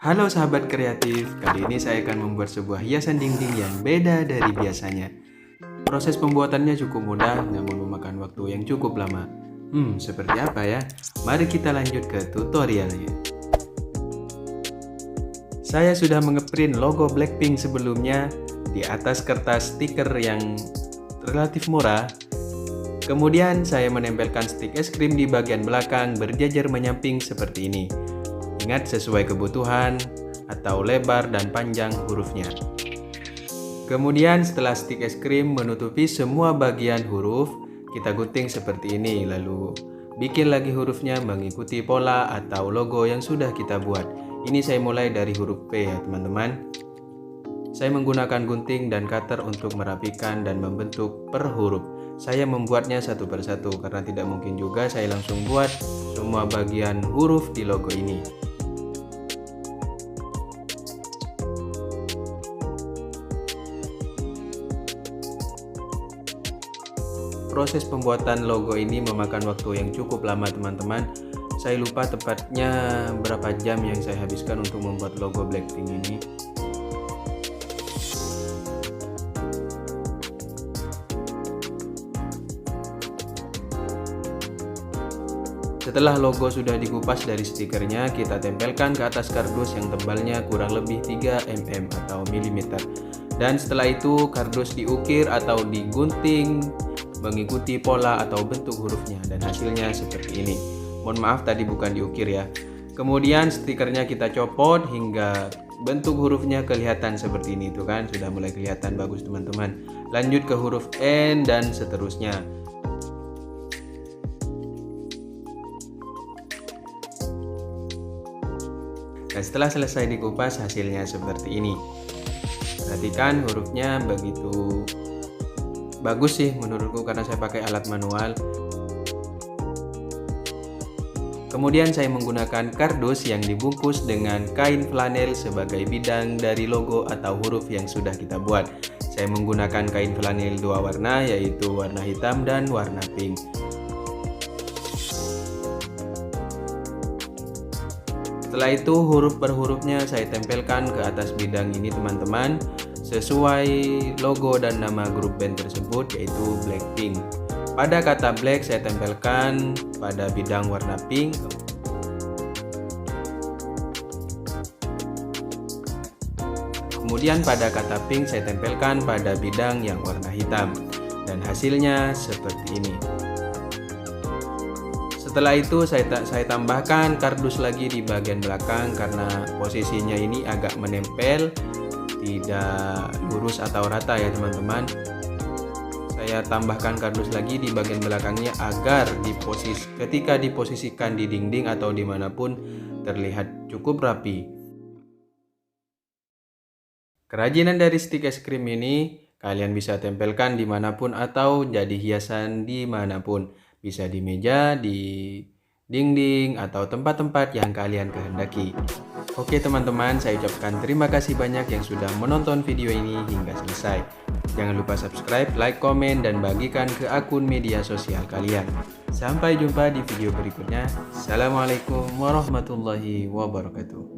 Halo sahabat kreatif, kali ini saya akan membuat sebuah hiasan dinding yang beda dari biasanya. Proses pembuatannya cukup mudah, namun memakan waktu yang cukup lama. Seperti apa ya? Mari kita lanjut ke tutorialnya. Saya sudah mengeprint logo Blackpink sebelumnya di atas kertas stiker yang relatif murah. Kemudian saya menempelkan stik es krim di bagian belakang berjajar menyamping seperti ini. Ingat sesuai kebutuhan atau lebar dan panjang hurufnya. Kemudian setelah stik es krim menutupi semua bagian huruf, kita gunting seperti ini, lalu bikin lagi hurufnya mengikuti pola atau logo yang sudah kita buat. Ini saya mulai dari huruf P ya teman-teman. Saya menggunakan gunting dan cutter untuk merapikan dan membentuk per huruf. Saya membuatnya satu persatu karena tidak mungkin juga saya langsung buat semua bagian huruf di logo ini. Proses pembuatan logo ini memakan waktu yang cukup lama teman-teman. Saya lupa tepatnya berapa jam yang saya habiskan untuk membuat logo Blackpink ini. Setelah logo sudah dikupas dari stikernya, kita tempelkan ke atas kardus yang tebalnya kurang lebih 3 mm atau milimeter. Dan setelah itu kardus diukir atau digunting mengikuti pola atau bentuk hurufnya, dan hasilnya seperti ini. Mohon maaf tadi bukan diukir ya. Kemudian stikernya kita copot hingga bentuk hurufnya kelihatan seperti ini, tuh kan sudah mulai kelihatan bagus teman-teman. Lanjut ke huruf N dan seterusnya. Dan setelah selesai dikupas hasilnya seperti ini. Perhatikan hurufnya begitu bagus sih menurutku karena saya pakai alat manual. Kemudian saya menggunakan kardus yang dibungkus dengan kain flanel sebagai bidang dari logo atau huruf yang sudah kita buat. Saya menggunakan kain flanel dua warna, yaitu warna hitam dan warna pink. Setelah itu huruf per hurufnya saya tempelkan ke atas bidang ini teman-teman, sesuai logo dan nama grup band tersebut, yaitu Blackpink. Pada kata black saya tempelkan pada bidang warna pink. Kemudian pada kata pink saya tempelkan pada bidang yang warna hitam. Dan hasilnya seperti ini. Setelah itu saya tambahkan kardus lagi di bagian belakang karena posisinya ini agak menempel, tidak lurus atau rata ya teman-teman. Saya tambahkan kardus lagi di bagian belakangnya agar ketika diposisikan di dinding atau dimanapun terlihat cukup rapi. Kerajinan dari stik es krim ini kalian bisa tempelkan dimanapun atau jadi hiasan dimanapun. Bisa di meja, di dinding, atau tempat-tempat yang kalian kehendaki. Oke teman-teman, saya ucapkan terima kasih banyak yang sudah menonton video ini hingga selesai. Jangan lupa subscribe, like, komen, dan bagikan ke akun media sosial kalian. Sampai jumpa di video berikutnya. Assalamualaikum warahmatullahi wabarakatuh.